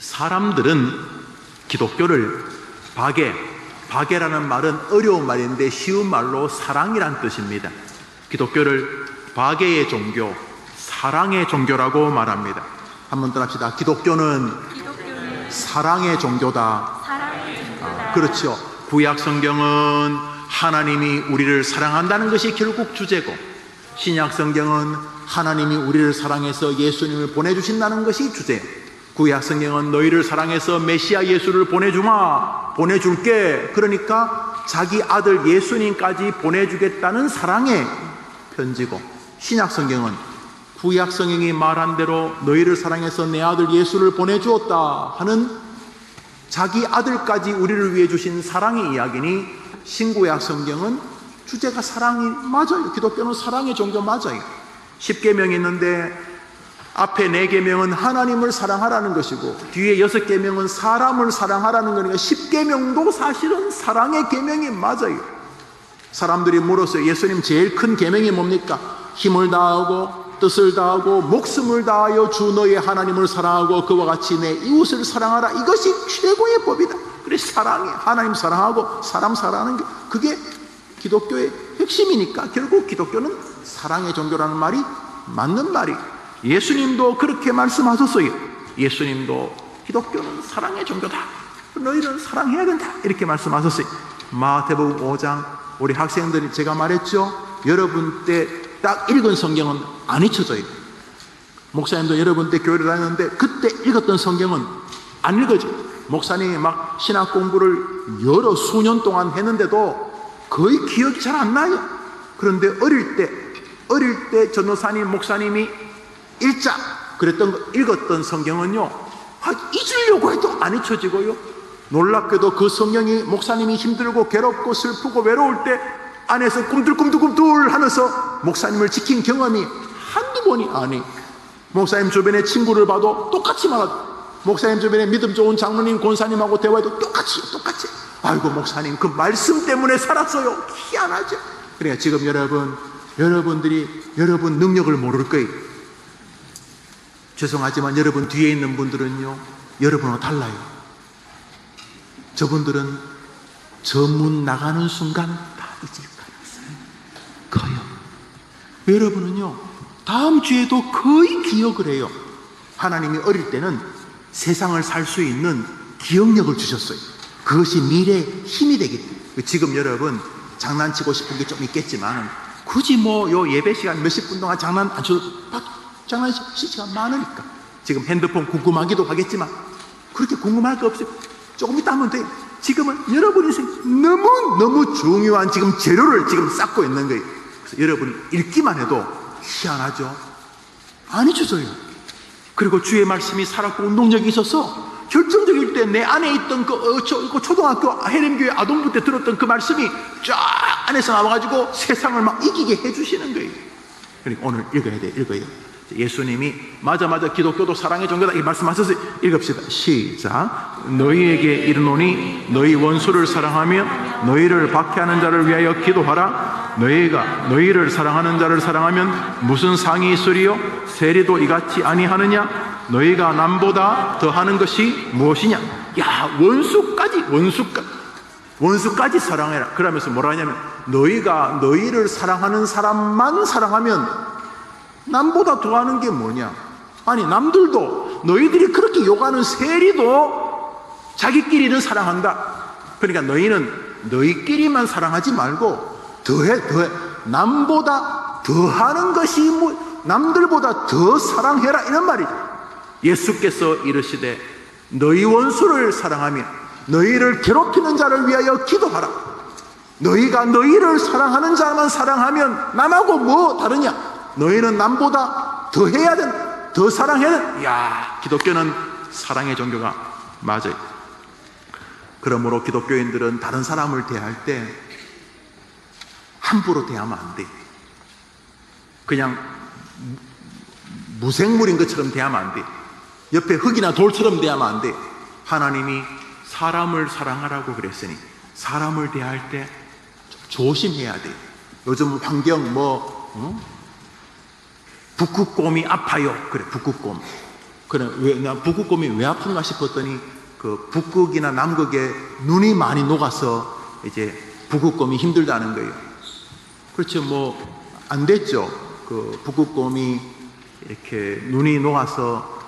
사람들은 기독교를 바게라는 말은 어려운 말인데 쉬운 말로 사랑이란 뜻입니다. 기독교를 바게의 종교, 사랑의 종교라고 말합니다. 한번 더 합시다. 기독교는 사랑의 종교다. 그렇죠. 구약 성경은 하나님이 우리를 사랑한다는 것이 결국 주제고, 신약 성경은 하나님이 우리를 사랑해서 예수님을 보내주신다는 것이 주제예요. 구약 성경은 너희를 사랑해서 메시아 예수를 보내줄게. 그러니까 자기 아들 예수님까지 보내주겠다는 사랑의 편지고, 신약 성경은 구약 성경이 말한 대로 너희를 사랑해서 내 아들 예수를 보내주었다 하는 자기 아들까지 우리를 위해 주신 사랑의 이야기니, 신구약 성경은 주제가 사랑이 맞아요. 기독교는 사랑의 종교 맞아요. 10계명이 있는데 앞에 4계명은 하나님을 사랑하라는 것이고 뒤에 6계명은 사람을 사랑하라는 거니까 10계명도 사실은 사랑의 계명이 맞아요. 사람들이 물었어요. 예수님 제일 큰 계명이 뭡니까? 힘을 다하고 뜻을 다하고 목숨을 다하여 주 너의 하나님을 사랑하고 그와 같이 내 이웃을 사랑하라. 이것이 최고의 법이다. 그래서 사랑이 하나님 사랑하고 사람 사랑하는 게 그게 기독교의 핵심이니까 결국 기독교는 사랑의 종교라는 말이 맞는 말이에요. 예수님도 그렇게 말씀하셨어요. 예수님도 기독교는 사랑의 종교다. 너희는 사랑해야 된다. 이렇게 말씀하셨어요. 마태복음 5장 우리 학생들이 제가 말했죠. 여러분 때 딱 읽은 성경은 안 잊혀져요. 목사님도 여러분 때 교회를 다녔는데 그때 읽었던 성경은 안 읽어져요. 목사님이 막 신학 공부를 여러 수년 동안 했는데도 거의 기억이 잘 안 나요. 그런데 어릴 때 전도사님 목사님이 읽었던 성경은요, 잊으려고 해도 안 잊혀지고요. 놀랍게도 그 성경이 목사님이 힘들고 괴롭고 슬프고 외로울 때 안에서 꿈틀꿈틀 하면서 목사님을 지킨 경험이 한두 번이 아니. 목사님 주변에 친구를 봐도 똑같이 말하죠. 목사님 주변에 믿음 좋은 장로님 권사님하고 대화해도 똑같이 아이고 목사님 그 말씀 때문에 살았어요. 희한하죠. 그러니까 지금 여러분들이 여러분 능력을 모를 거예요. 죄송하지만 여러분 뒤에 있는 분들은요, 여러분하고 달라요. 저분들은 저 문 나가는 순간 다 잊을 가능성이 커요. 여러분은요, 다음 주에도 거의 기억을 해요. 하나님이 어릴 때는 세상을 살 수 있는 기억력을 주셨어요. 그것이 미래의 힘이 되기 때문에. 지금 여러분 장난치고 싶은 게 좀 있겠지만 굳이 요 예배 시간 몇십 분 동안 장난 안 쳐도 장난칠 시간 많으니까 지금 핸드폰 궁금하기도 하겠지만 그렇게 궁금할 거 없어요. 조금 이따 하면 돼요. 지금은 여러분 인생 너무 중요한 지금 재료를 지금 쌓고 있는 거예요. 그래서 여러분 읽기만 해도 희한하죠. 안 잊혀져요. 그리고 주의 말씀이 살았고 운동력이 있어서 결정적일 때 내 안에 있던 그 초등학교 해림교회 아동부 때 들었던 그 말씀이 쫙 안에서 나와가지고 세상을 막 이기게 해주시는 거예요. 그러니까 오늘 읽어요. 예수님이 맞아 기독교도 사랑의 종교다 이 말씀하셔서 읽읍시다. 시작. 너희에게 이르노니 너희 원수를 사랑하며 너희를 박해하는 자를 위하여 기도하라. 너희가 너희를 사랑하는 자를 사랑하면 무슨 상이 있으리요? 세리도 이같이 아니하느냐? 너희가 남보다 더하는 것이 무엇이냐? 야, 원수까지 사랑해라. 그러면서 뭐라 하냐면 너희가 너희를 사랑하는 사람만 사랑하면 남보다 더하는 게 뭐냐? 아니 남들도 너희들이 그렇게 욕하는 세리도 자기끼리는 사랑한다. 그러니까 너희는 너희끼리만 사랑하지 말고 더해 남보다 더하는 것이 남들보다 더 사랑해라 이런 말이죠. 예수께서 이르시되 너희 원수를 사랑하며 너희를 괴롭히는 자를 위하여 기도하라. 너희가 너희를 사랑하는 자만 사랑하면 남하고 뭐 다르냐? 너희는 남보다 더 해야 된다. 더 사랑해야 된다. 이야, 기독교는 사랑의 종교가 맞아요. 그러므로 기독교인들은 다른 사람을 대할 때 함부로 대하면 안 돼. 그냥 무생물인 것처럼 대하면 안 돼. 옆에 흙이나 돌처럼 대하면 안 돼. 하나님이 사람을 사랑하라고 그랬으니 사람을 대할 때 조심해야 돼. 요즘 환경 북극곰이 아파요. 그래, 북극곰. 그래, 나 북극곰이 왜 아픈가 싶었더니 그 북극이나 남극에 눈이 많이 녹아서 이제 북극곰이 힘들다는 거예요. 그렇죠. 뭐 안 됐죠. 그 북극곰이 이렇게 눈이 녹아서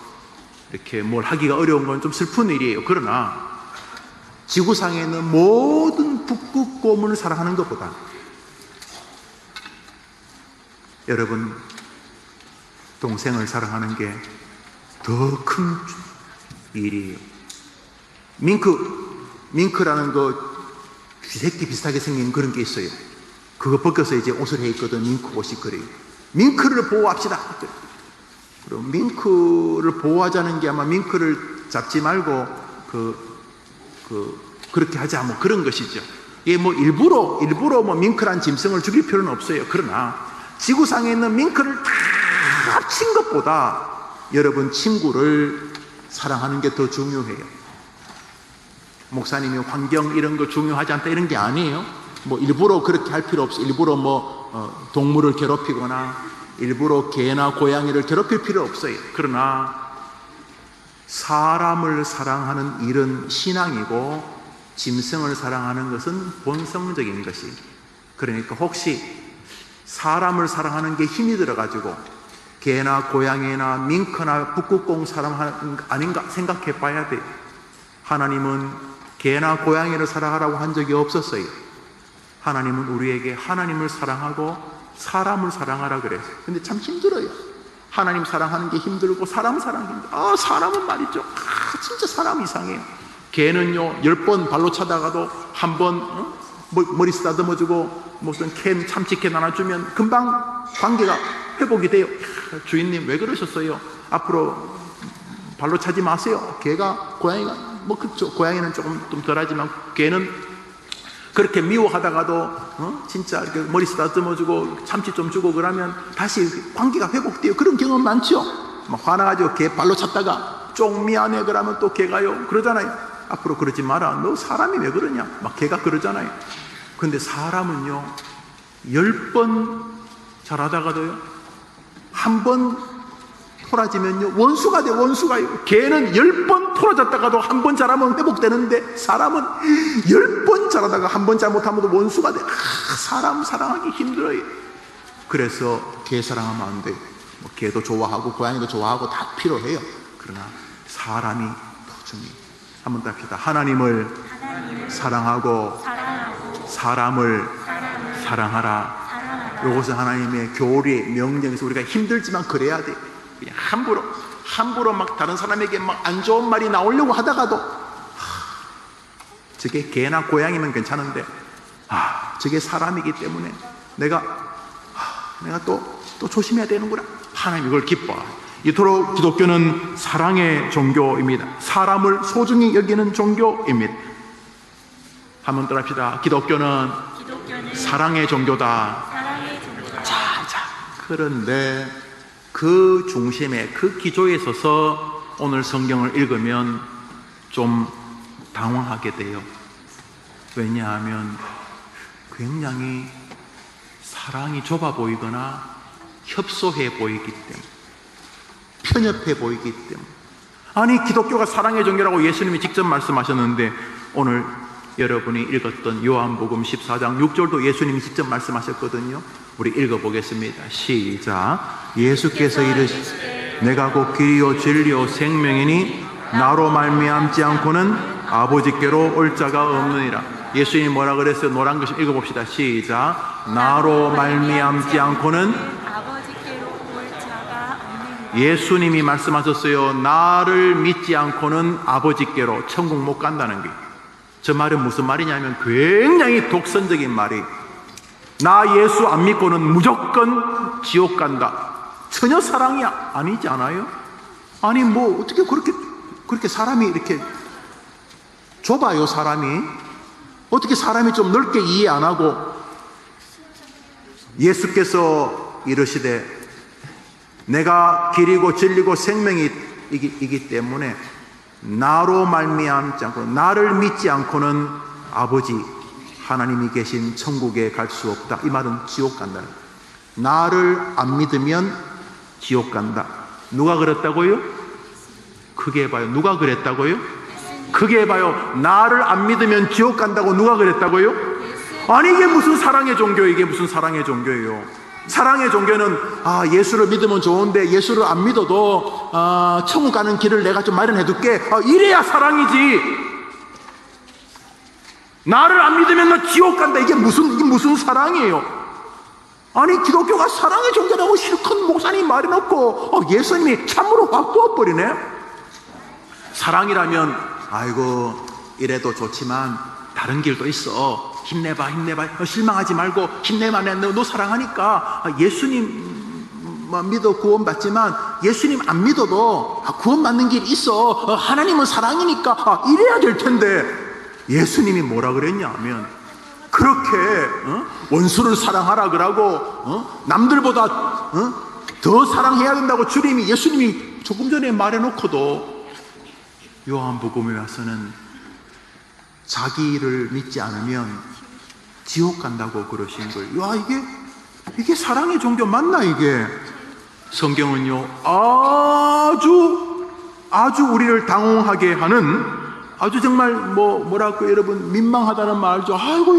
이렇게 뭘 하기가 어려운 건 좀 슬픈 일이에요. 그러나 지구상에 있는 모든 북극곰을 사랑하는 것보다 여러분 동생을 사랑하는 게 더 큰 일이에요. 밍크라는 그 쥐새끼 비슷하게 생긴 그런 게 있어요. 그거 벗겨서 이제 옷을 해 있거든. 밍크 옷이 그래요. 밍크를 보호합시다. 그럼 밍크를 보호하자는 게 아마 밍크를 잡지 말고 그렇게 하자 뭐 그런 것이죠. 이게 뭐 일부러 뭐 밍크란 짐승을 죽일 필요는 없어요. 그러나 지구상에 있는 밍크를 다 합친 것보다 여러분 친구를 사랑하는 게 더 중요해요. 목사님이 환경 이런 거 중요하지 않다 이런 게 아니에요. 뭐 일부러 그렇게 할 필요 없어요. 일부러 뭐 동물을 괴롭히거나 일부러 개나 고양이를 괴롭힐 필요 없어요. 그러나 사람을 사랑하는 일은 신앙이고 짐승을 사랑하는 것은 본성적인 것이. 그러니까 혹시 사람을 사랑하는 게 힘이 들어가지고 개나 고양이나 밍크나 북극곰 사랑하는 거 아닌가 생각해 봐야 돼요. 하나님은 개나 고양이를 사랑하라고 한 적이 없었어요. 하나님은 우리에게 하나님을 사랑하고 사람을 사랑하라 그랬어요. 근데 참 힘들어요. 하나님 사랑하는 게 힘들고 사람 사랑하는 게 힘들어요. 사람은 말이죠. 진짜 사람 이상해요. 개는요 10번 발로 차다가도 한 번 머리 쓰다듬어주고 무슨 참치캔 하나 주면 금방 관계가 회복이 돼요. 주인님 왜 그러셨어요? 앞으로 발로 차지 마세요. 개가 고양이가 뭐 그렇죠. 고양이는 조금 좀 덜하지만 개는 그렇게 미워하다가도 진짜 이렇게 머리 쓰다듬어주고 참치 좀 주고 그러면 다시 관계가 회복돼요. 그런 경험 많죠. 막 화나가지고 개 발로 찼다가 좀 미안해 그러면 또 개가요 그러잖아요. 앞으로 그러지 마라. 너 사람이 왜 그러냐? 막 개가 그러잖아요. 근데 사람은요 10번 잘하다가도요 한 번 토라지면요 원수가 돼. 원수가요. 개는 10번 토라졌다가도 한 번 잘하면 회복되는데 사람은 10번 잘하다가 한 번 잘못하면 원수가 돼. 사람 사랑하기 힘들어요. 그래서 개 사랑하면 안 돼요. 뭐 개도 좋아하고 고양이도 좋아하고 다 필요해요. 그러나 사람이 더 중요해요. 한번 더 합시다. 하나님을 사랑하고 사람을 사랑하라. 이것은 하나님의 교리 명령에서 우리가 힘들지만 그래야 돼요. 그냥 함부로 막 다른 사람에게 막 안 좋은 말이 나오려고 하다가도 저게 개나 고양이면 괜찮은데 저게 사람이기 때문에 내가 또 조심해야 되는구나. 하나님 이걸 기뻐해요. 이토록 기독교는 사랑의 종교입니다. 사람을 소중히 여기는 종교입니다. 한번 더 합시다. 기독교는 사랑의 종교다. 자, 그런데 그 중심에 그 기조에 서서 오늘 성경을 읽으면 좀 당황하게 돼요. 왜냐하면 굉장히 사랑이 좁아 보이거나 협소해 보이기 때문에, 편협해 보이기 때문에. 아니 기독교가 사랑의 종교라고 예수님이 직접 말씀하셨는데 오늘 여러분이 읽었던 요한복음 14장 6절도 예수님이 직접 말씀하셨거든요. 우리 읽어보겠습니다. 시작. 예수께서 이르시되 내가 곧 길이요 진리요 생명이니 나로 말미암지 않고는 아버지께로 올 자가 없느니라. 예수님이 뭐라 그랬어요? 노란 글씨 읽어봅시다. 시작. 나로 말미암지 않고는 아버지께로 올 자가 없느니라. 예수님이 말씀하셨어요. 나를 믿지 않고는 아버지께로 천국 못 간다는 게. 저 말은 무슨 말이냐면 굉장히 독선적인 말이, 나 예수 안 믿고는 무조건 지옥 간다. 전혀 사랑이 아니지 않아요? 아니 뭐 어떻게 그렇게 사람이 이렇게 좁아요. 사람이 어떻게 사람이 좀 넓게 이해 안 하고. 예수께서 이르시되 내가 길이고 진리고 생명이기 때문에 나로 말미암지 않고 나를 믿지 않고는 아버지 하나님이 계신 천국에 갈 수 없다. 이 말은 지옥 간다는 거예요. 나를 안 믿으면 지옥 간다. 누가 그랬다고요? 크게 봐요. 누가 그랬다고요? 크게 봐요. 나를 안 믿으면 지옥 간다고 누가 그랬다고요? 아니 이게 무슨 사랑의 종교예요? 이게 무슨 사랑의 종교예요? 사랑의 종교는 예수를 믿으면 좋은데 예수를 안 믿어도 천국 가는 길을 내가 좀 마련해 둘게. 이래야 사랑이지. 나를 안 믿으면 너 지옥 간다. 이게 무슨 사랑이에요? 아니 기독교가 사랑의 종교라고 실컷 목사님 말해놓고 예수님이 참으로 확 부어버리네. 사랑이라면 아이고 이래도 좋지만 다른 길도 있어. 힘내봐. 실망하지 말고 힘내만 해. 너 사랑하니까. 예수님만 믿어 구원받지만 예수님 안 믿어도 구원받는 길이 있어. 하나님은 사랑이니까 이래야 될 텐데 예수님이 뭐라 그랬냐 하면 그렇게 원수를 사랑하라 그러고 남들보다 더 사랑해야 된다고 예수님이 조금 전에 말해놓고도 요한복음에 와서는 자기를 믿지 않으면 지옥 간다고 그러신 거예요. 야, 이게 사랑의 종교 맞나 이게? 성경은요 아주 우리를 당혹하게 하는 아주 정말 뭐랄까 여러분 민망하다는 말 알죠? 아이고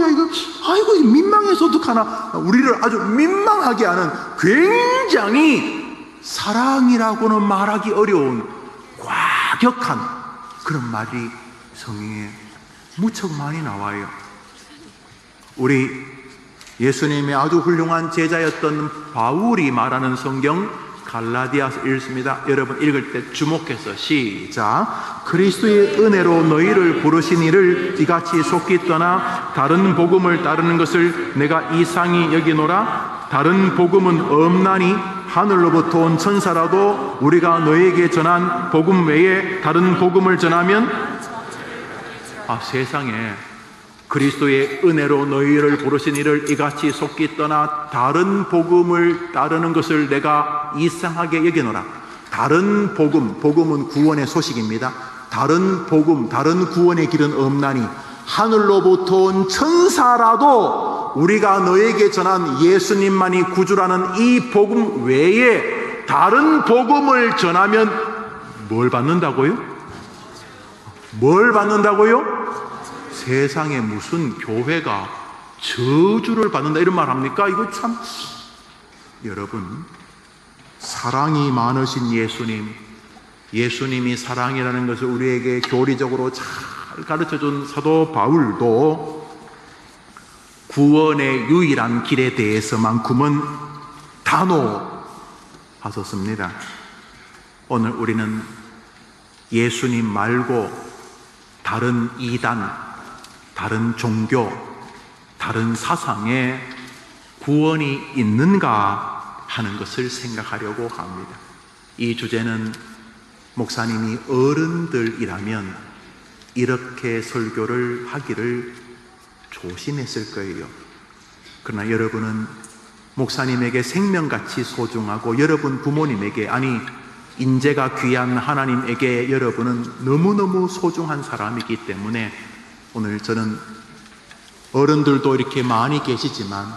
민망해서 어떡하나. 우리를 아주 민망하게 하는 굉장히 사랑이라고는 말하기 어려운 과격한 그런 말이 성경에 무척 많이 나와요. 우리 예수님의 아주 훌륭한 제자였던 바울이 말하는 성경 갈라디아서 읽습니다. 여러분 읽을 때 주목해서 시작. 그리스도의 은혜로 너희를 부르신 이를 이같이 속히 떠나 다른 복음을 따르는 것을 내가 이상히 여기노라. 다른 복음은 없나니 하늘로부터 온 천사라도 우리가 너에게 전한 복음 외에 다른 복음을 전하면 세상에 그리스도의 은혜로 너희를 부르신 이를 이같이 속히 떠나 다른 복음을 따르는 것을 내가 이상하게 여기노라. 다른 복음은 구원의 소식입니다. 다른 복음, 다른 구원의 길은 없나니 하늘로부터 온 천사라도 우리가 너에게 전한 예수님만이 구주라는 이 복음 외에 다른 복음을 전하면 뭘 받는다고요? 뭘 받는다고요? 세상에 무슨 교회가 저주를 받는다 이런 말 합니까? 이거 참 여러분 사랑이 많으신 예수님이 사랑이라는 것을 우리에게 교리적으로 잘 가르쳐준 사도 바울도 구원의 유일한 길에 대해서만큼은 단호하셨습니다. 오늘 우리는 예수님 말고 다른 이단, 다른 종교, 다른 사상에 구원이 있는가 하는 것을 생각하려고 합니다. 이 주제는 목사님이 어른들이라면 이렇게 설교를 하기를 조심했을 거예요. 그러나 여러분은 목사님에게 생명같이 소중하고 여러분 부모님에게 인재가 귀한 하나님에게 여러분은 너무너무 소중한 사람이기 때문에 오늘 저는 어른들도 이렇게 많이 계시지만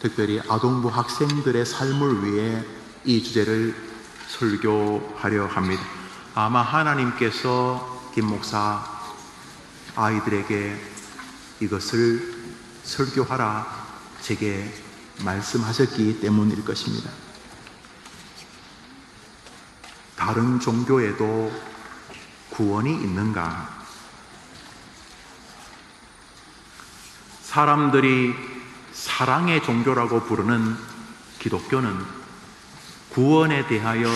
특별히 아동부 학생들의 삶을 위해 이 주제를 설교하려 합니다. 아마 하나님께서 김 목사 아이들에게 이것을 설교하라 제게 말씀하셨기 때문일 것입니다. 다른 종교에도 구원이 있는가? 사람들이 사랑의 종교라고 부르는 기독교는 구원에 대하여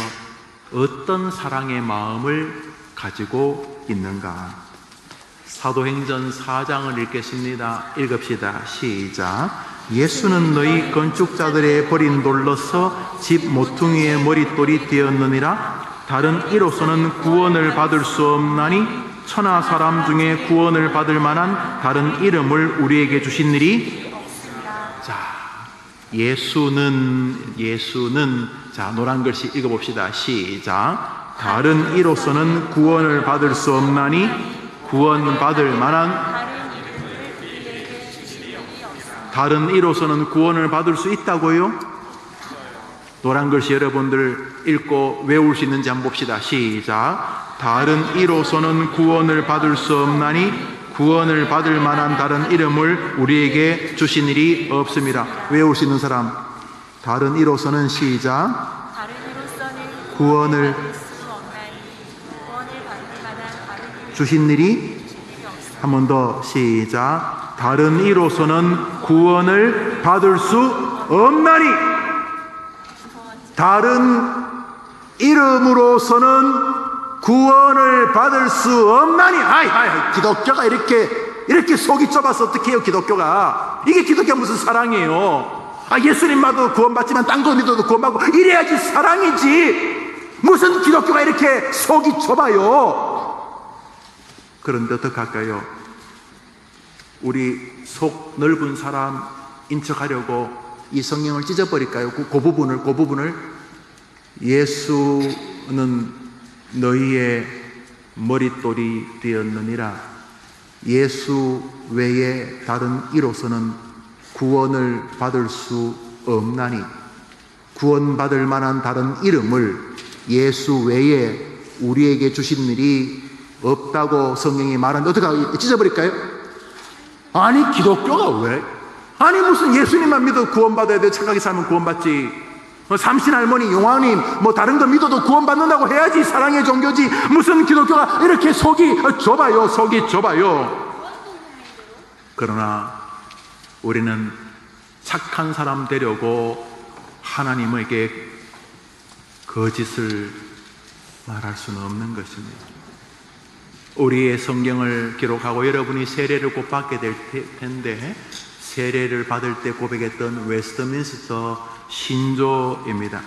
어떤 사랑의 마음을 가지고 있는가? 사도행전 4장을 읽겠습니다. 읽읍시다. 시작. 예수는 너희 건축자들의 버린 돌로서 집 모퉁이의 머릿돌이 되었느니라. 다른 이로서는 구원을 받을 수 없나니 천하 사람 중에 구원을 받을 만한 다른 이름을 우리에게 주시니리. 자, 예수는 자, 노란 글씨 읽어봅시다. 시작. 다른 이로서는 구원을 받을 수 없나니 구원받을 만한 다른 이로서는 구원을 받을 수 있다고요? 노란 글씨 여러분들 읽고 외울 수 있는지 한번 봅시다. 시작. 다른 이로서는 구원을 받을 수 없나니 구원을 받을 만한 다른 이름을 우리에게 주신 일이 없습니다. 외울 수 있는 사람. 다른 이로서는 시작. 다른 이로서는 구원을 받을 수 없나니 구원을 받을 만한 다른 이름을 주신 일이 없습니다. 한 번 더 시작. 다른 이로서는 구원을 받을 수 없나니 다른 이름으로서는 구원을 받을 수 없나니. 기독교가 이렇게 속이 좁아서 어떻게 해요? 기독교가 이게 기독교가 무슨 사랑이에요? 예수님 믿어도 구원받지만 딴 거 믿어도 구원받고 이래야지 사랑이지. 무슨 기독교가 이렇게 속이 좁아요? 그런데 어떡할까요? 우리 속 넓은 사람인 척하려고 이 성경을 찢어버릴까요? 그 부분을 예수는 너희의 머릿돌이 되었느니라. 예수 외에 다른 이로서는 구원을 받을 수 없나니 구원받을 만한 다른 이름을 예수 외에 우리에게 주신 일이 없다고 성경이 말하는데 어떻게 찢어버릴까요? 아니 기독교가 왜? 아니 무슨 예수님만 믿어 구원받아야 돼? 착하게 살면 구원받지. 삼신할머니, 용왕님 다른 거 믿어도 구원받는다고 해야지 사랑의 종교지. 무슨 기독교가 이렇게 속이 좁아요. 그러나 우리는 착한 사람 되려고 하나님에게 거짓을 말할 수는 없는 것입니다. 우리의 성경을 기록하고 여러분이 세례를 곧 받게 될 텐데 세례를 받을 때 고백했던 웨스트민스터 신조입니다.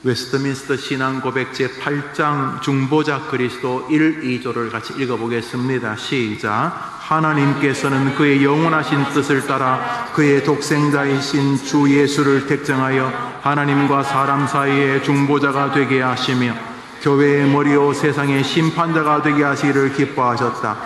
웨스트민스터 신앙 고백 제8장 중보자 그리스도 1, 2조를 같이 읽어보겠습니다. 시작. 하나님께서는 그의 영원하신 뜻을 따라 그의 독생자이신 주 예수를 택정하여 하나님과 사람 사이의 중보자가 되게 하시며 교회의 머리요 세상의 심판자가 되게 하시기를 기뻐하셨다.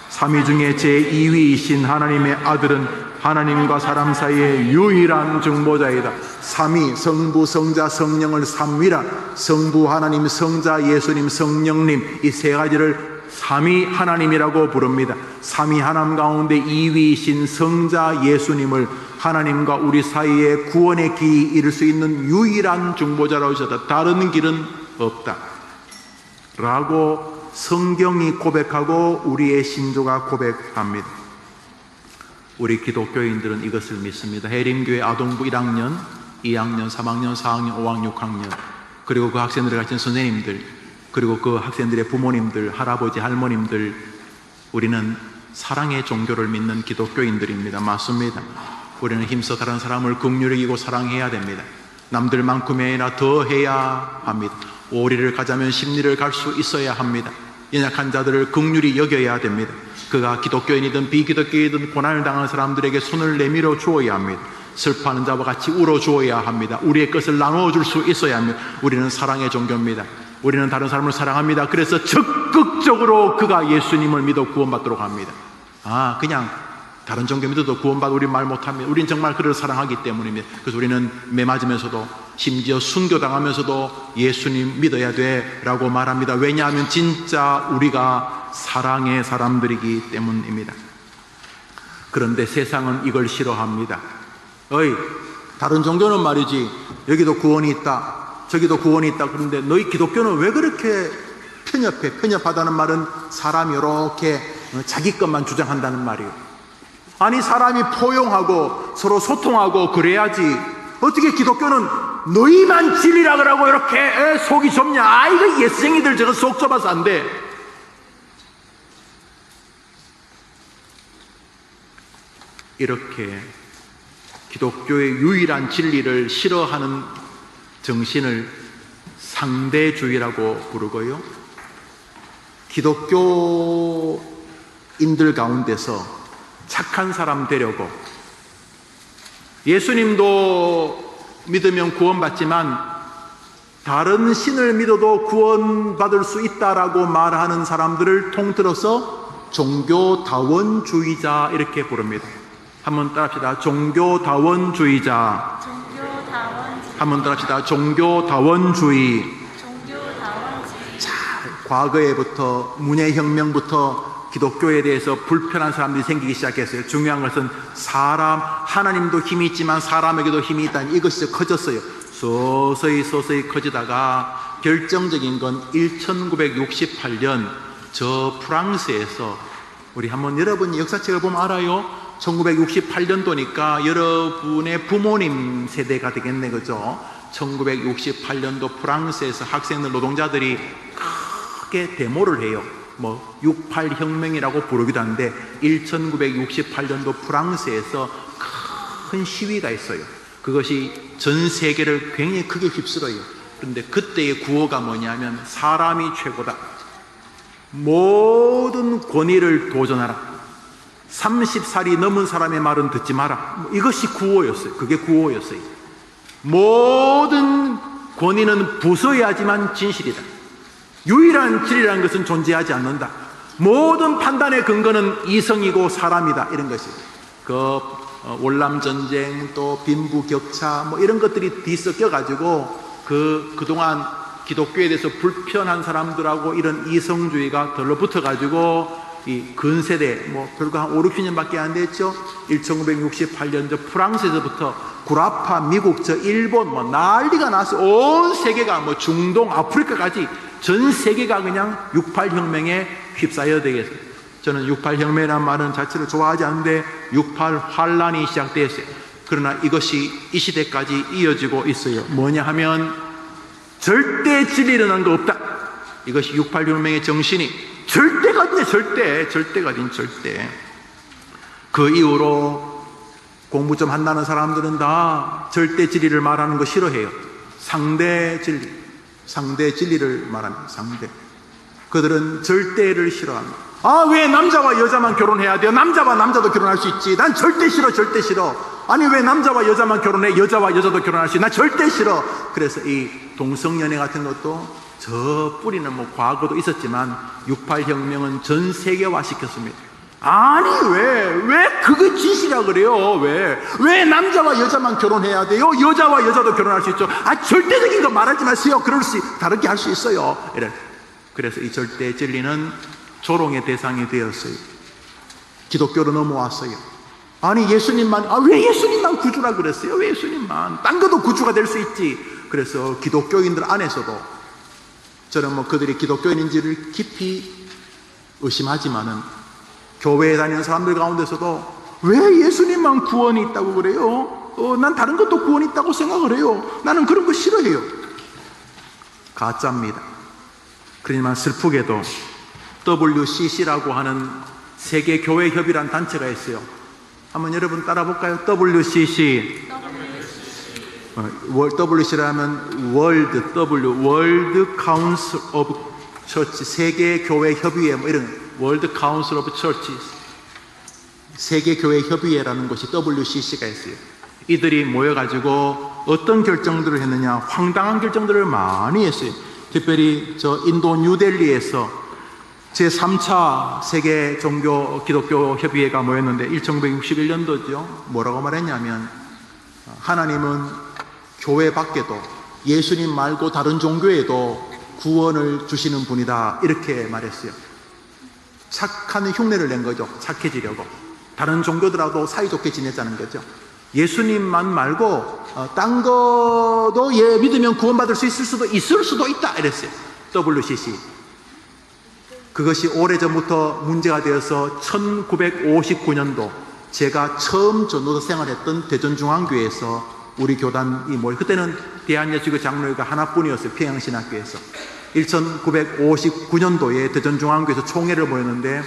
삼위 중에 제2위이신 하나님의 아들은 하나님과 사람 사이의 유일한 중보자이다. 삼위, 성부, 성자, 성령을 삼위라. 성부 하나님, 성자 예수님, 성령님 이 세 가지를 삼위 하나님이라고 부릅니다. 삼위 하나님 가운데 2위이신 성자 예수님을 하나님과 우리 사이에 구원의 길이 이룰 수 있는 유일한 중보자라고 하셨다. 다른 길은 없다 라고 성경이 고백하고 우리의 신조가 고백합니다. 우리 기독교인들은 이것을 믿습니다. 해림교회 아동부 1학년, 2학년, 3학년, 4학년, 5학년, 6학년 그리고 그 학생들을 가르치는 선생님들 그리고 그 학생들의 부모님들, 할아버지, 할머님들 우리는 사랑의 종교를 믿는 기독교인들입니다. 맞습니다. 우리는 힘써 다른 사람을 긍휼히 여기고 사랑해야 됩니다. 남들만큼이나 더 해야 합니다. 오리를 가자면 십리를 갈 수 있어야 합니다. 연약한 자들을 긍휼히 여겨야 됩니다. 그가 기독교인이든 비기독교인이든 고난을 당하는 사람들에게 손을 내밀어 주어야 합니다. 슬퍼하는 자와 같이 울어 주어야 합니다. 우리의 것을 나누어 줄 수 있어야 합니다. 우리는 사랑의 종교입니다. 우리는 다른 사람을 사랑합니다. 그래서 적극적으로 그가 예수님을 믿어 구원받도록 합니다. 그냥 다른 종교 믿어도 구원받아 우리 말 못합니다. 우리는 정말 그를 사랑하기 때문입니다. 그래서 우리는 매 맞으면서도 심지어 순교당하면서도 예수님 믿어야 돼 라고 말합니다. 왜냐하면 진짜 우리가 사랑의 사람들이기 때문입니다. 그런데 세상은 이걸 싫어합니다. 다른 종교는 말이지 여기도 구원이 있다 저기도 구원이 있다. 그런데 너희 기독교는 왜 그렇게 편협해? 편협하다는 말은 사람이 이렇게 자기 것만 주장한다는 말이에요. 아니 사람이 포용하고 서로 소통하고 그래야지. 어떻게 기독교는 너희만 진리라 그러고 이렇게 속이 좁냐? 이거 예수쟁이들 저거 속 좁아서 안 돼. 이렇게 기독교의 유일한 진리를 싫어하는 정신을 상대주의라고 부르고요. 기독교인들 가운데서 착한 사람 되려고 예수님도 믿으면 구원받지만 다른 신을 믿어도 구원받을 수 있다라고 말하는 사람들을 통틀어서 종교다원주의자 이렇게 부릅니다. 한번 따라합시다. 종교다원주의자. 한번 더 합시다. 종교다원주의. 종교다원주의. 자, 과거에부터 문예혁명부터 기독교에 대해서 불편한 사람들이 생기기 시작했어요. 중요한 것은 하나님도 힘이 있지만 사람에게도 힘이 있다는 이것이 커졌어요. 서서히 커지다가 결정적인 건 1968년 저 프랑스에서, 우리 한번 여러분 역사책을 보면 알아요. 1968년도니까 여러분의 부모님 세대가 되겠네, 그죠? 1968년도 프랑스에서 학생들, 노동자들이 크게 데모를 해요. 68혁명이라고 부르기도 하는데 1968년도 프랑스에서 큰 시위가 있어요. 그것이 전 세계를 굉장히 크게 휩쓸어요. 그런데 그때의 구호가 뭐냐면 사람이 최고다. 모든 권위를 도전하라. 30살이 넘은 사람의 말은 듣지 마라. 이것이 구호였어요. 그게 구호였어요. 모든 권위는 부서야지만 진실이다. 유일한 진리라는 것은 존재하지 않는다. 모든 판단의 근거는 이성이고 사람이다. 이런 것이에요. 월남전쟁, 또 빈부격차, 이런 것들이 뒤섞여가지고 그동안 기독교에 대해서 불편한 사람들하고 이런 이성주의가 들러붙어가지고 이 근세대, 별거 한 5, 60년밖에 안 됐죠. 1968년 프랑스에서부터 구라파, 미국, 일본, 난리가 났어요. 온 세계가 중동, 아프리카까지 전 세계가 그냥 68혁명에 휩싸여 되겠어요. 저는 68혁명이라는 말은 자체를 좋아하지 않는데 68 환란이 시작되었어요. 그러나 이것이 이 시대까지 이어지고 있어요. 뭐냐 하면 절대 진리라는 거 없다. 이것이 68혁명의 정신이 절대가 아니야. 절대가 아닌 절대. 그 이후로 공부 좀 한다는 사람들은 다 절대 진리를 말하는 거 싫어해요. 상대 진리를 말합니다. 상대. 그들은 절대를 싫어합니다. 왜 남자와 여자만 결혼해야 돼요? 남자와 남자도 결혼할 수 있지. 난 절대 싫어. 아니 왜 남자와 여자만 결혼해? 여자와 여자도 결혼할 수 있지. 난 절대 싫어. 그래서 이 동성연애 같은 것도 저 뿌리는 과거도 있었지만 68혁명은 전 세계화 시켰습니다. 아니 왜 그게 진실이라 그래요? 왜 남자와 여자만 결혼해야 돼요? 여자와 여자도 결혼할 수 있죠. 절대적인 거 말하지 마세요. 다르게 할 수 있어요. 그래서 이 절대 진리는 조롱의 대상이 되었어요. 기독교로 넘어왔어요. 아니 예수님만, 왜 예수님만 구주라 그랬어요? 왜 예수님만? 딴 것도 구주가 될 수 있지. 그래서 기독교인들 안에서도 저는 그들이 기독교인인지를 깊이 의심하지만은 교회에 다니는 사람들 가운데서도 왜 예수님만 구원이 있다고 그래요? 난 다른 것도 구원이 있다고 생각을 해요. 나는 그런 거 싫어해요. 가짜입니다. 그렇지만 슬프게도 WCC라고 하는 세계교회협의란 단체가 있어요. 한번 여러분 따라 볼까요? WCC. WC라면 월드 카운슬 오브 처치, 세계교회협의회 이런 월드 카운슬 오브 처치, 세계교회협의회라는 곳이 WCC가 있어요. 이들이 모여가지고 어떤 결정들을 했느냐, 황당한 결정들을 많이 했어요. 특별히 인도 뉴델리에서 제3차 세계 종교 기독교 협의회가 모였는데 1961년도죠. 뭐라고 말했냐면 하나님은 교회 밖에도 예수님 말고 다른 종교에도 구원을 주시는 분이다. 이렇게 말했어요. 착한 흉내를 낸 거죠. 착해지려고. 다른 종교들하고도 사이좋게 지내자는 거죠. 예수님만 말고 딴 거도 믿으면 구원받을 수 있을 수도 있다. 이랬어요. WCC. 그것이 오래전부터 문제가 되어서 1959년도 제가 처음 전도사 생활했던 대전중앙교회에서 우리 교단이 그때는 대한예수교 장로회가 하나뿐이었어요. 평양신학교에서 1959년도에 대전중앙교회에서 총회를 모였는데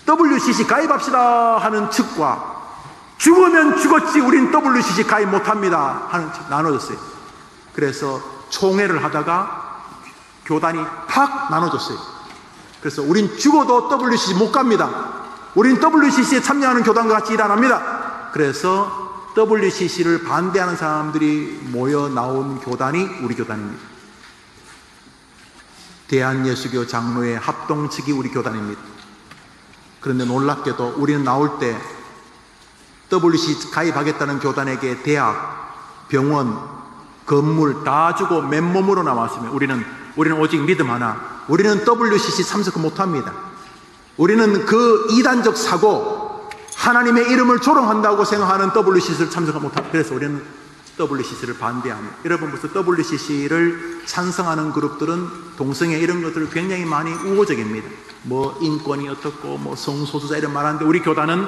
WCC 가입합시다 하는 측과 죽으면 죽었지 우린 WCC 가입 못합니다 하는 측 나눠졌어요. 그래서 총회를 하다가 교단이 팍 나눠졌어요. 그래서 우린 죽어도 WCC 못 갑니다. 우린 WCC에 참여하는 교단과 같이 일 안 합니다. 그래서 WCC를 반대하는 사람들이 모여 나온 교단이 우리 교단입니다. 대한예수교 장로회 합동 측이 우리 교단입니다. 그런데 놀랍게도 우리는 나올 때 WCC 가입하겠다는 교단에게 대학, 병원, 건물 다 주고 맨몸으로 나왔으면 우리는 오직 믿음 하나, 우리는 WCC 참석 못합니다. 우리는 그 이단적 사고, 하나님의 이름을 조롱한다고 생각하는 WCC를 참석 못합니다. 그래서 우리는 WCC를 반대합니다. 여러분, 벌써 WCC를 찬성하는 그룹들은 동성애 이런 것들을 굉장히 많이 우호적입니다. 뭐 인권이 어떻고 뭐 성소수자 이런 말하는데, 우리 교단은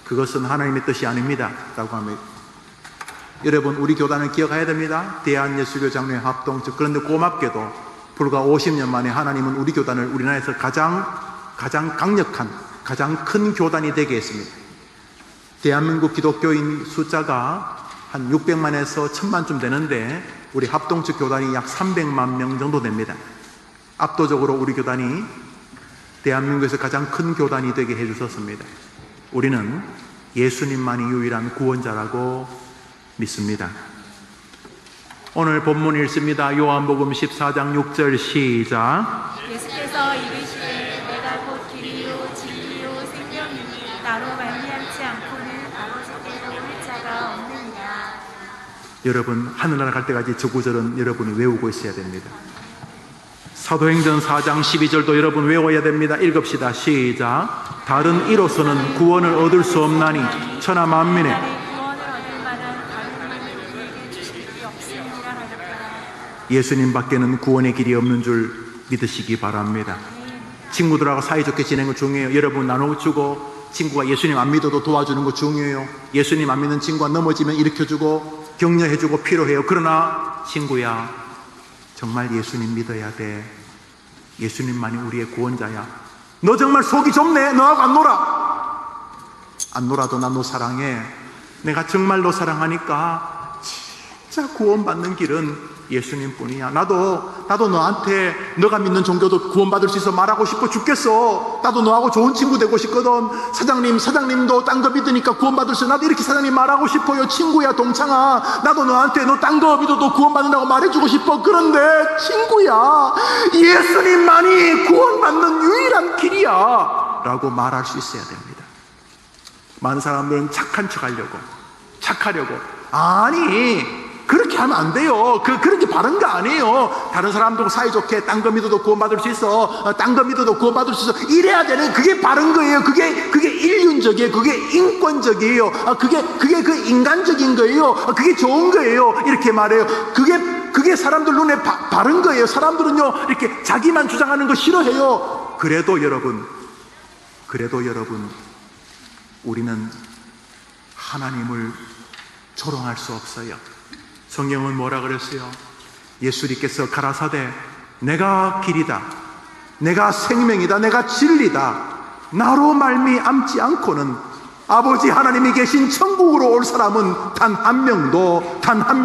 그것은 하나님의 뜻이 아닙니다 라고 합니다. 여러분, 우리 교단을 기억해야 됩니다. 대한예수교 장로회 합동측. 그런데 고맙게도 불과 50년 만에 하나님은 우리 교단을 우리나라에서 가장 강력한, 가장 큰 교단이 되게 했습니다. 대한민국 기독교인 숫자가 한 600만에서 1000만쯤 되는데 우리 합동측 교단이 약 300만 명 정도 됩니다. 압도적으로 우리 교단이 대한민국에서 가장 큰 교단이 되게 해주셨습니다. 우리는 예수님만이 유일한 구원자라고 믿습니다. 오늘 본문 읽습니다. 요한복음 14장 6절 시작. 예수께서 이르시되 내가 곧 길이요 진리요 생명이니 나로 말미암지 않고는 아버지께로 올 자가 없느니라. 여러분, 하늘나라 갈 때까지 저 구절은 여러분이 외우고 있어야 됩니다. 사도행전 4장 12절도 여러분 외워야 됩니다. 읽읍시다. 시작. 다른 이로서는 구원을 얻을 수 없나니 천하 만민의 구원을 얻을 만한 다른 이름을 우리에게 주실 이 없으니라 하였더라. 예수님 밖에는 구원의 길이 없는 줄 믿으시기 바랍니다. 친구들하고 사이좋게 지내는 거 중요해요. 여러분 나눠주고, 친구가 예수님 안 믿어도 도와주는 거 중요해요. 예수님 안 믿는 친구가 넘어지면 일으켜주고 격려해주고 필요해요. 그러나 친구야, 정말 예수님 믿어야 돼. 예수님만이 우리의 구원자야. 너 정말 속이 좁네. 너하고 안 놀아. 안 놀아도 난 너 사랑해. 내가 정말 너 사랑하니까 진짜 구원받는 길은 예수님뿐이야. 나도 너한테 너가 믿는 종교도 구원받을 수 있어 말하고 싶어 죽겠어. 나도 너하고 좋은 친구 되고 싶거든. 사장님도 딴 거 믿으니까 구원받을 수 있어. 나도 이렇게 사장님 말하고 싶어요. 친구야, 동창아, 나도 너한테 너 딴 거 믿어도 구원받는다고 말해주고 싶어. 그런데 친구야, 예수님만이 구원받는 유일한 길이야 라고 말할 수 있어야 됩니다. 많은 사람들은 착한 척 하려고, 착하려고, 아니 그렇게 하면 안 돼요. 그렇게 바른 거 아니에요. 다른 사람들하고 사이좋게 딴 거 믿어도 구원받을 수 있어. 딴 거 믿어도 구원받을 수 있어. 이래야 되는, 그게 바른 거예요. 그게 인륜적이에요. 그게 인권적이에요. 그게 그 인간적인 거예요. 그게 좋은 거예요. 이렇게 말해요. 그게 사람들 눈에 바른 거예요. 사람들은요, 이렇게 자기만 주장하는 거 싫어해요. 그래도 여러분, 우리는 하나님을 조롱할 수 없어요. 성경은 뭐라 그랬어요? 예수님께서 가라사대 내가 길이다, 내가 생명이다, 내가 진리다, 나로 말미암지 않고는 아버지 하나님이 계신 천국으로 올 사람은 단 한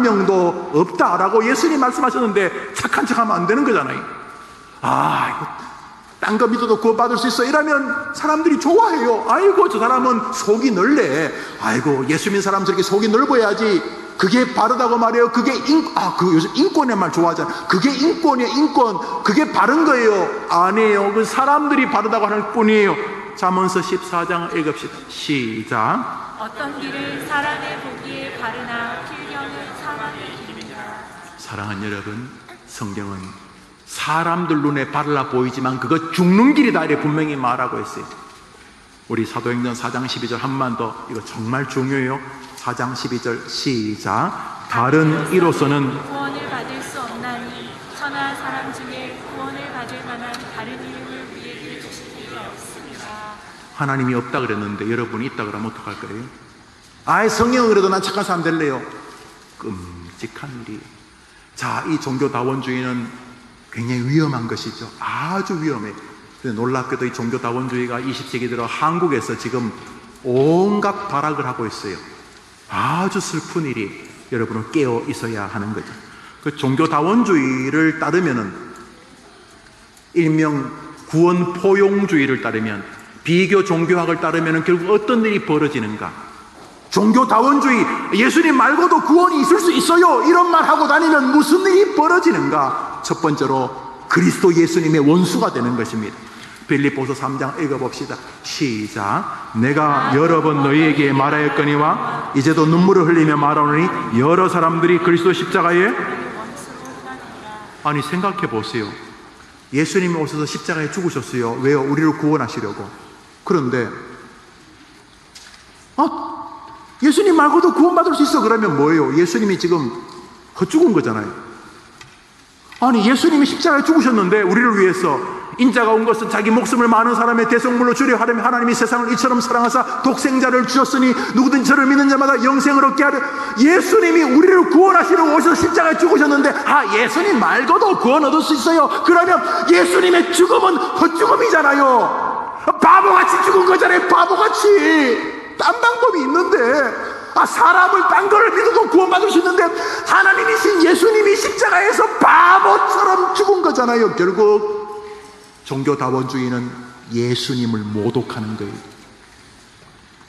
명도 없다라고 예수님 말씀하셨는데 착한 척하면 안 되는 거잖아요. 이거 딴 거 믿어도 구원받을 수 있어 이러면 사람들이 좋아해요. 아이고 저 사람은 속이 넓네. 아이고 예수 믿는 사람 저렇게 속이 넓어야지. 그게 바르다고 말해요. 그게 요즘 인권의 말 좋아하잖아요. 그게 인권이에요. 인권. 그게 바른 거예요. 아니에요. 그 사람들이 바르다고 하는 뿐이에요. 잠언서 14장 읽읍시다. 시작. 어떤 길을 사람의 보기에 바르나 필경은 사망의 길이라. 사랑하는 여러분, 성경은 사람들 눈에 바르라 보이지만 그거 죽는 길이다 이렇게 분명히 말하고 있어요. 우리 사도행전 4장 12절 한 번 더, 이거 정말 중요해요. 4장 12절 시작. 다른 이로서는 구원을 받을 수 없나니 천하 사람 중에 구원을 받을 만한 다른 이름을 우리에게 주실 이가 없습니다. 하나님이 없다 그랬는데 여러분이 있다 그러면 어떡할 거예요? 성경은 그래도 난 착한 사람 될래요. 끔찍한 일이. 자, 이 종교다원주의는 굉장히 위험한 것이죠. 아주 위험해. 놀랍게도 이 종교다원주의가 20세기 들어 한국에서 지금 온갖 발악을 하고 있어요. 아주 슬픈 일이 여러분은 깨어 있어야 하는 거죠. 그 종교다원주의를 따르면은, 일명 구원포용주의를 따르면, 비교 종교학을 따르면은 결국 어떤 일이 벌어지는가? 종교다원주의, 예수님 말고도 구원이 있을 수 있어요 이런 말 하고 다니면 무슨 일이 벌어지는가? 첫 번째로 그리스도 예수님의 원수가 되는 것입니다. 빌립보서 3장 읽어봅시다. 시작. 내가 여러 번 너희에게 말하였거니와 이제도 눈물을 흘리며 말하노니 여러 사람들이 그리스도 십자가에 원수로 휘날리라. 아니 생각해 보세요. 예수님이 오셔서 십자가에 죽으셨어요. 왜요? 우리를 구원하시려고. 그런데 예수님 말고도 구원받을 수 있어. 그러면 뭐예요? 예수님이 지금 헛죽은 거잖아요. 아니 예수님이 십자가에 죽으셨는데 우리를 위해서 인자가 온 것은 자기 목숨을 많은 사람의 대성물로 주려 하려면 하나님이 세상을 이처럼 사랑하사 독생자를 주셨으니 누구든지 저를 믿는 자마다 영생을 얻게 하려. 예수님이 우리를 구원하시려고 오셔서 십자가에 죽으셨는데 예수님 말고도 구원 얻을 수 있어요. 그러면 예수님의 죽음은 헛죽음이잖아요. 바보같이 죽은 거잖아요. 바보같이. 딴 방법이 있는데 사람을 딴 거를 믿어도 구원받을 수 있는데 하나님이신 예수님이 십자가에서 바보처럼 죽은 거잖아요. 결국 종교다원주의는 예수님을 모독하는 거예요.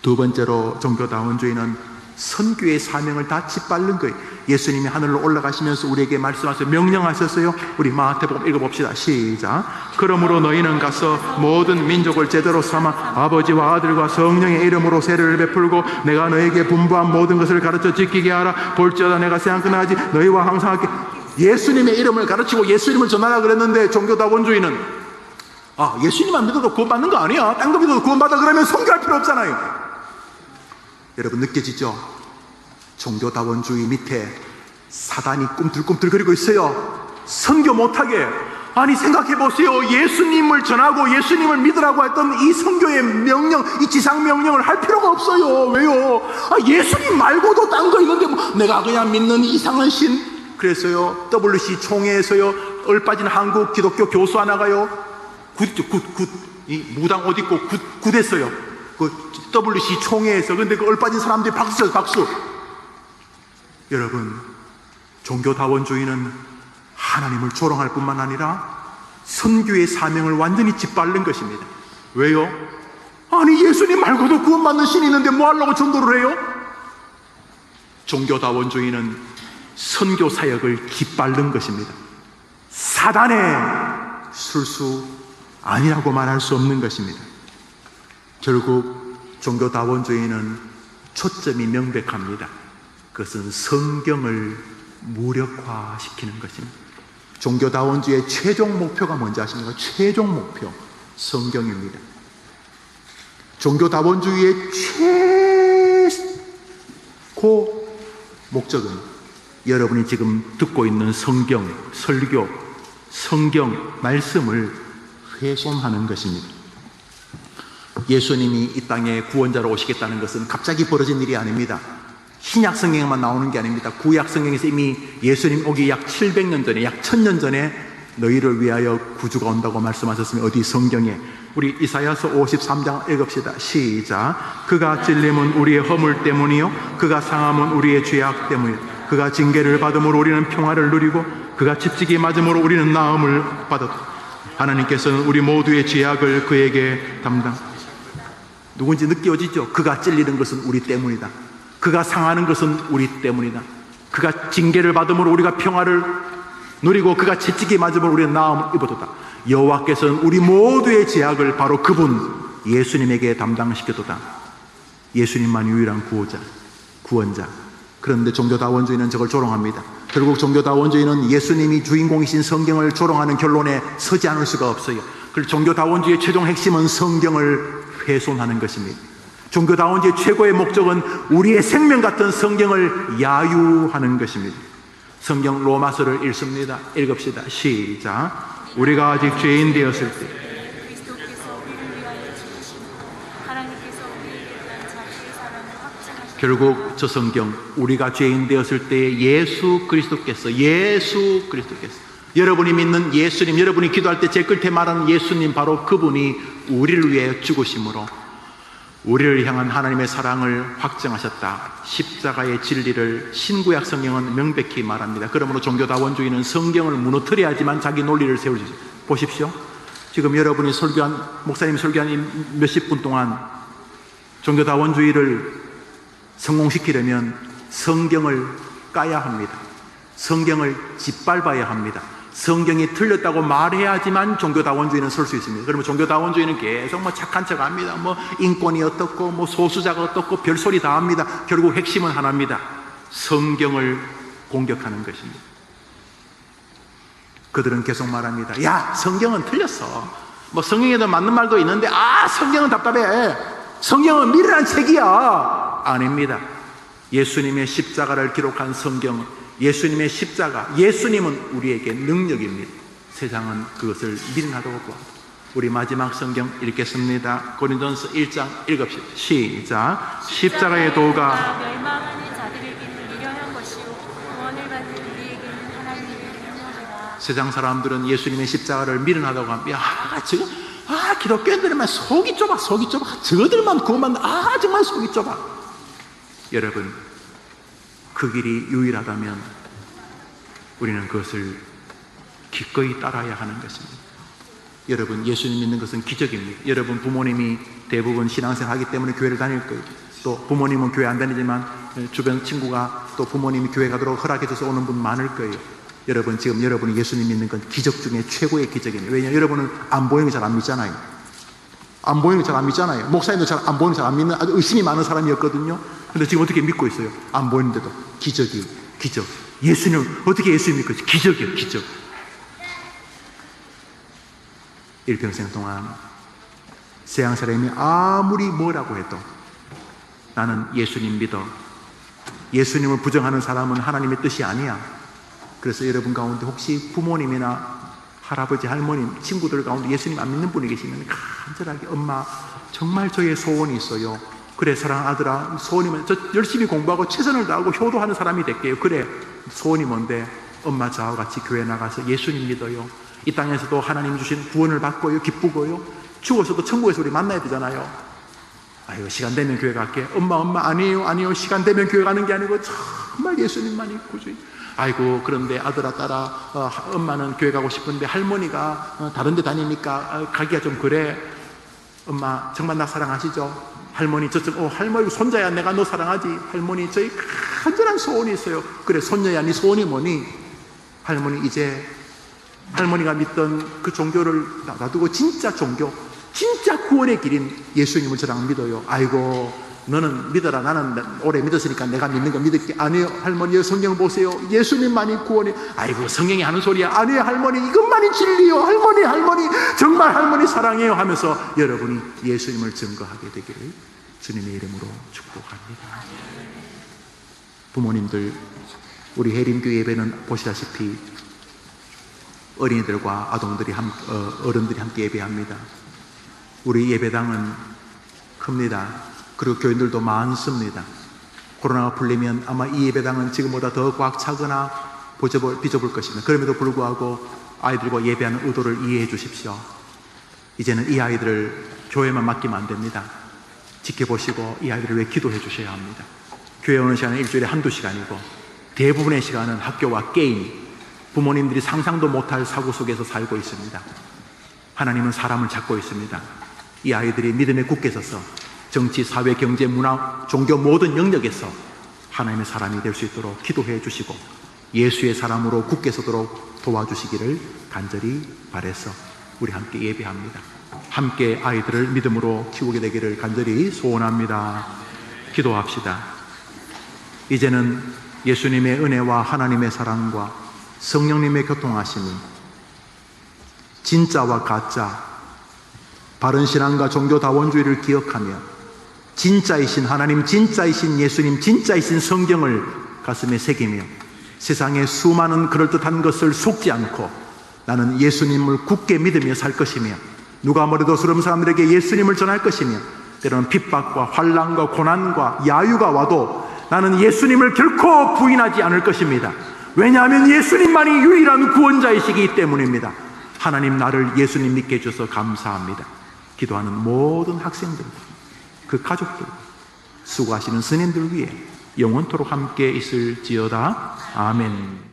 두 번째로 종교다원주의는 선교의 사명을 다 짓밟는 거예요. 예수님이 하늘로 올라가시면서 우리에게 말씀하셔서 명령하셨어요. 우리 마태복음 읽어봅시다. 시작. 그러므로 너희는 가서 모든 민족을 제대로 삼아 아버지와 아들과 성령의 이름으로 세례를 베풀고 내가 너에게 분부한 모든 것을 가르쳐 지키게 하라. 볼지어다 내가 세상 끝나지 너희와 항상 함께. 예수님의 이름을 가르치고 예수님을 전하라 그랬는데 종교다원주의는 예수님만 믿어도 구원받는 거 아니야. 딴 거 믿어도 구원받아. 그러면 선교할 필요 없잖아요. 여러분 느껴지죠? 종교다원주의 밑에 사단이 꿈틀꿈틀거리고 있어요. 선교 못하게. 아니 생각해보세요. 예수님을 전하고 예수님을 믿으라고 했던 이 선교의 명령, 이 지상 명령을 할 필요가 없어요. 왜요? 예수님 말고도 딴 거 있는데 내가 그냥 믿는 이상한 신. 그래서요 WC 총회에서요 얼빠진 한국 기독교 교수 하나가요 이 무당 옷 입고 굿했어요. 그 WC 총회에서. 근데 그 얼빠진 사람들이 박수 쳐요. 박수. 여러분 종교다원주의는 하나님을 조롱할 뿐만 아니라 선교의 사명을 완전히 짓밟는 것입니다. 왜요? 아니 예수님 말고도 구원받는 신이 있는데 뭐 하려고 전도를 해요? 종교다원주의는 선교 사역을 짓밟는 것입니다. 사단의 술수 아니라고 말할 수 없는 것입니다. 결국 종교다원주의는 초점이 명백합니다. 그것은 성경을 무력화시키는 것입니다. 종교다원주의의 최종 목표가 뭔지 아십니까? 최종 목표 성경입니다. 종교다원주의의 최고 목적은 여러분이 지금 듣고 있는 성경, 설교, 성경 말씀을 훼손하는 것입니다. 예수님이 이 땅에 구원자로 오시겠다는 것은 갑자기 벌어진 일이 아닙니다. 신약 성경에만 나오는 게 아닙니다. 구약 성경에서 이미 예수님 오기 약 700년 전에, 약 1000년 전에 너희를 위하여 구주가 온다고 말씀하셨으면 어디 성경에 우리 이사야서 53장 읽읍시다. 시작. 그가 찔림은 우리의 허물 때문이요 그가 상함은 우리의 죄악 때문이요 그가 징계를 받음으로 우리는 평화를 누리고 그가 칩지기 맞음으로 우리는 나음을 받았다. 하나님께서는 우리 모두의 죄악을 그에게 담당. 누군지 느껴지죠? 그가 찔리는 것은 우리 때문이다. 그가 상하는 것은 우리 때문이다. 그가 징계를 받음으로 우리가 평화를 누리고 그가 채찍이 맞음으로 우리는 나음을 입어도다. 여호와께서는 우리 모두의 죄악을 바로 그분 예수님에게 담당시켜도다. 예수님만 유일한 구원자. 그런데 종교다원주의는 저걸 조롱합니다. 결국 종교다원주의는 예수님이 주인공이신 성경을 조롱하는 결론에 서지 않을 수가 없어요. 그리고 종교다원주의의 최종 핵심은 성경을 훼손하는 것입니다. 종교다원주의 최고의 목적은 우리의 생명 같은 성경을 야유하는 것입니다. 성경 로마서를 읽습니다. 읽읍시다. 시작. 우리가 아직 죄인 되었을 때 그리스도께서 우리를 위하여 죽으시고 하나님께서 우리에게 대한 자기의 사랑을 확증하셨다. 결국 저 성경 우리가 죄인 되었을 때 예수 그리스도께서 여러분이 믿는 예수님, 여러분이 기도할 때 제 끝에 말하는 예수님, 바로 그분이 우리를 위하여 죽으심으로 우리를 향한 하나님의 사랑을 확증하셨다. 십자가의 진리를 신구약 성경은 명백히 말합니다. 그러므로 종교다원주의는 성경을 무너뜨려야 하지만 자기 논리를 세우죠. 보십시오. 지금 여러분이 목사님이 설교한 몇십 분 동안 종교다원주의를 성공시키려면 성경을 까야 합니다. 성경을 짓밟아야 합니다. 성경이 틀렸다고 말해야지만 종교다원주의는 설 수 있습니다. 그러면 종교다원주의는 계속 착한 척 합니다. 인권이 어떻고 소수자가 어떻고 별소리 다 합니다. 결국 핵심은 하나입니다. 성경을 공격하는 것입니다. 그들은 계속 말합니다. 야, 성경은 틀렸어. 성경에도 맞는 말도 있는데 성경은 답답해. 성경은 미련한 책이야. 아닙니다. 예수님의 십자가를 기록한 성경은, 예수님의 십자가, 예수님은 우리에게 능력입니다. 세상은 그것을 미련하다고 보아도. 우리 마지막 성경 읽겠습니다. 고린도전서 1장 읽읍시다. 시작. 십자가의 도가 멸망하는 자들에게는 미련한 것이요 구원을 받는 우리에게는 하나님의 능력이다. 세상 사람들은 예수님의 십자가를 미련하다고 합니다. 기독교인들만 속이 좁아. 저들만 그것만 정말 속이 좁아. 여러분, 그 길이 유일하다면 우리는 그것을 기꺼이 따라야 하는 것입니다. 여러분, 예수님 믿는 것은 기적입니다. 여러분 부모님이 대부분 신앙생활 하기 때문에 교회를 다닐 거예요. 또 부모님은 교회 안 다니지만 주변 친구가 또 부모님이 교회 가도록 허락해줘서 오는 분 많을 거예요. 여러분, 지금 여러분이 예수님 믿는 건 기적 중에 최고의 기적입니다. 왜냐하면 여러분은 안 보이는 거 잘 안 믿잖아요. 안 보이는 거 잘 안 믿잖아요. 목사님도 잘 안 보이는 거 잘 안 믿는 아주 의심이 많은 사람이었거든요. 근데 지금 어떻게 믿고 있어요? 안 보이는데도 기적이에요. 기적. 예수님, 어떻게 예수님 믿고 있어요? 기적이에요. 기적. 일평생 동안 세상 사람이 아무리 뭐라고 해도 나는 예수님 믿어. 예수님을 부정하는 사람은 하나님의 뜻이 아니야. 그래서 여러분 가운데 혹시 부모님이나 할아버지, 할머님, 친구들 가운데 예수님 안 믿는 분이 계시면 간절하게 엄마 정말 저의 소원이 있어요. 그래 사랑하는 아들아, 소원이면 저 열심히 공부하고 최선을 다하고 효도하는 사람이 될게요. 그래, 소원이 뭔데? 엄마 저하고 같이 교회 나가서 예수님 믿어요. 이 땅에서도 하나님 주신 구원을 받고요. 기쁘고요. 죽어서도 천국에서 우리 만나야 되잖아요. 아유, 시간 되면 교회 갈게. 엄마 아니에요. 시간 되면 교회 가는 게 아니고 정말 예수님만이 구주인. 아이고, 그런데 아들아 딸아, 엄마는 교회 가고 싶은데 할머니가 다른 데 다니니까 가기가 좀 그래. 엄마 정말 나 사랑하시죠? 할머니 저쪽 할머니 손자야, 내가 너 사랑하지. 할머니 저희 간절한 소원이 있어요. 그래, 손녀야, 네 소원이 뭐니? 할머니 이제 할머니가 믿던 그 종교를 놔두고 진짜 종교, 진짜 구원의 길인 예수님을 저랑 믿어요. 아이고, 너는 믿어라. 나는 오래 믿었으니까 내가 믿는 거 믿을게. 아니요 할머니, 성경 보세요. 예수님만이 구원이. 아이고, 성경이 하는 소리야. 아니요 할머니, 이것만이 진리요. 할머니 정말 할머니 사랑해요 하면서 여러분이 예수님을 증거하게 되기를 주님의 이름으로 축복합니다. 부모님들, 우리 해림교회 예배는 보시다시피 어린이들과 아동들이 어른들이 함께 예배합니다. 우리 예배당은 큽니다. 그리고 교인들도 많습니다. 코로나가 풀리면 아마 이 예배당은 지금보다 더 꽉 차거나 비좁을 것입니다. 그럼에도 불구하고 아이들과 예배하는 의도를 이해해 주십시오. 이제는 이 아이들을 교회만 맡기면 안 됩니다. 지켜보시고 이 아이들을 위해 기도해 주셔야 합니다. 교회 오는 시간은 일주일에 한두 시간이고 대부분의 시간은 학교와 게임, 부모님들이 상상도 못할 사고 속에서 살고 있습니다. 하나님은 사람을 찾고 있습니다. 이 아이들이 믿음에 굳게 서서 정치, 사회, 경제, 문화, 종교 모든 영역에서 하나님의 사람이 될 수 있도록 기도해 주시고 예수의 사람으로 굳게 서도록 도와주시기를 간절히 바라서 우리 함께 예배합니다. 함께 아이들을 믿음으로 키우게 되기를 간절히 소원합니다. 기도합시다. 이제는 예수님의 은혜와 하나님의 사랑과 성령님의 교통하심이 진짜와 가짜, 바른 신앙과 종교다원주의를 기억하며 진짜이신 하나님, 진짜이신 예수님, 진짜이신 성경을 가슴에 새기며 세상의 수많은 그럴듯한 것을 속지 않고 나는 예수님을 굳게 믿으며 살 것이며 누가 뭐래도 서름 사람들에게 예수님을 전할 것이며 때로는 핍박과 환난과 고난과 야유가 와도 나는 예수님을 결코 부인하지 않을 것입니다. 왜냐하면 예수님만이 유일한 구원자이시기 때문입니다. 하나님, 나를 예수님 믿게 해주셔서 감사합니다. 기도하는 모든 학생들, 그 가족들, 수고하시는 스님들 위해 영원토록 함께 있을지어다. 아멘.